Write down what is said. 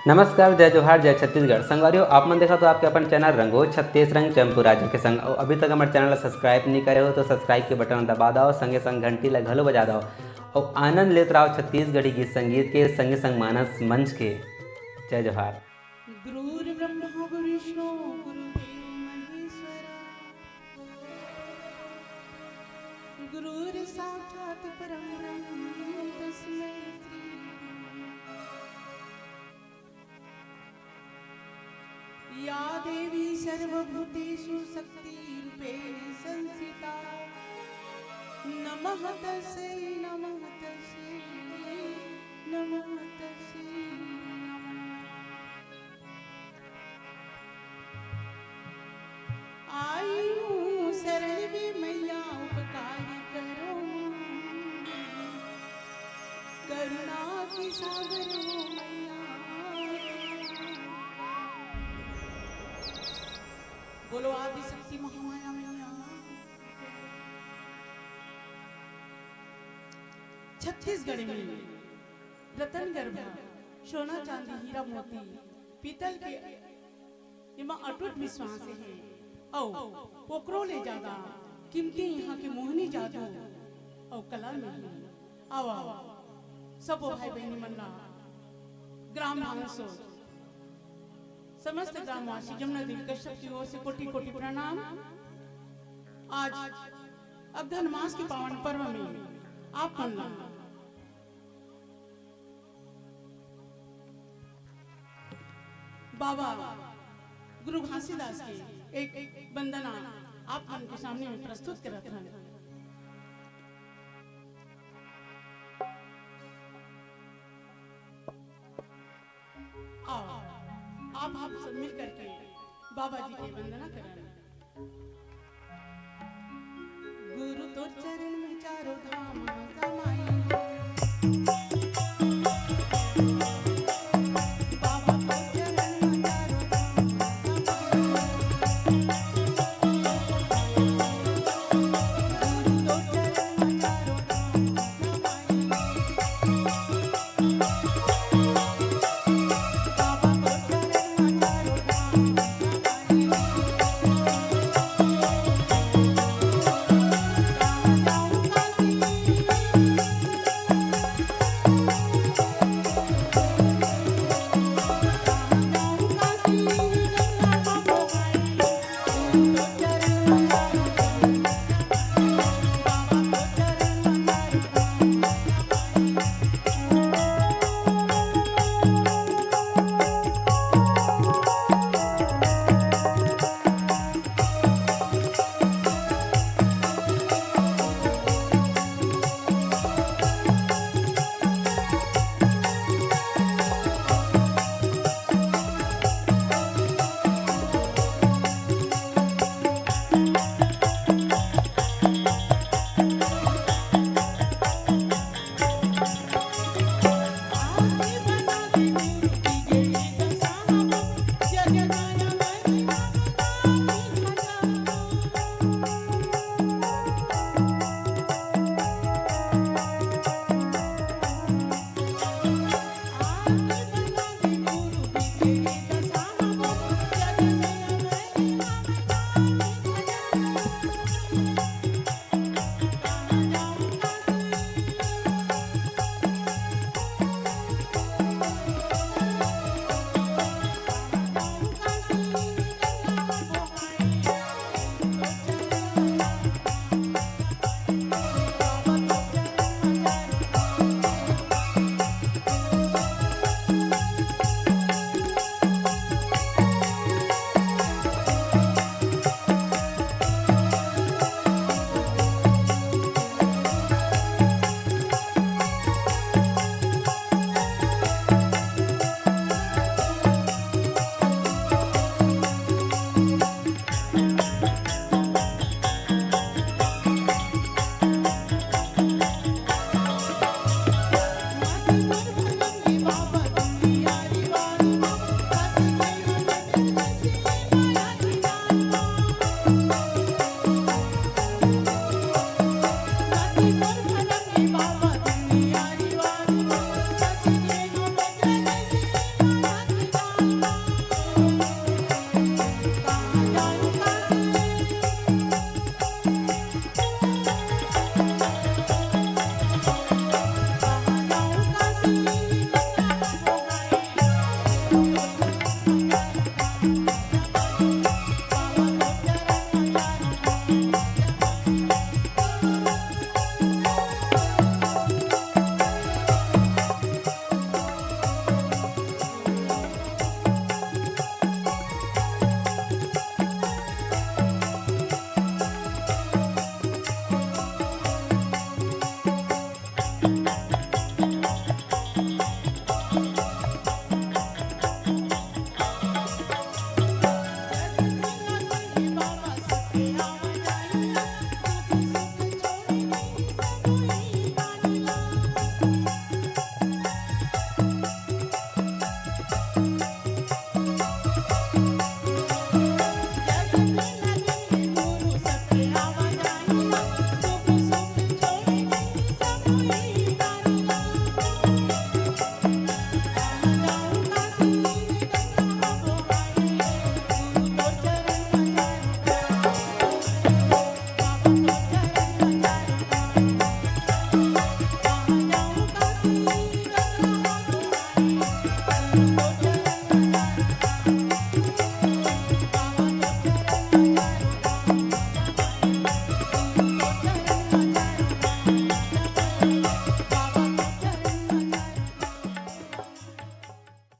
नमस्कार, जय जोहार, जय छत्तीसगढ़। संगवारियों, आप मन देखा तो आपके अपन चैनल रंगो छत्तीस रंग चंपू राज्य के संग और अभी तक हमारे चैनल ला सब्सक्राइब नहीं करे हो तो सब्सक्राइब के बटन दबा दो, संगे संग घंटी ला घलो बजा दो और आनंद लेते रहो छत्तीसगढ़ी गीत संगीत के संगे संग मानस मंच के। जय जोहार। गुरुर्ब्रह्मा गुरुविष्णु गुरुदेव महेश्वरा गुरुर्साक्षात् परं ब्रह्म तस्मै श्री या देवी सर्वभूतेषु शक्तिरूपेण संस्थिता नमः तस्यै नमः तस्यै नमः तस्यै आई हूँ शरण में मैया उपकार करो करुणा की सागर हो मैया। बोलो आदि शक्ति महामाया मैया। छत्तीसगढ़ में रतन गर्भा सोना चांदी हीरा मोती पीतल के इमा अटूट विश्वास है औ पोकरो ले ज्यादा कीमती यहाँ के मोहनी जादू और कला में आवा सब भाई बहनी मन्ना ग्राम भांसो समस्त ग्रामवासी जमुना देवी कश्यप की ओर से कोटि कोटि प्रणाम। आज अघन मास के पावन पर्व में आप मन्ना बाबा गुरु घासीदास के एक वंदना आप उनके सामने में प्रस्तुत करत हन। आओ आप सब मिल करके बाबा जी की वंदना करें। गुरु तो चरण में चारों धाम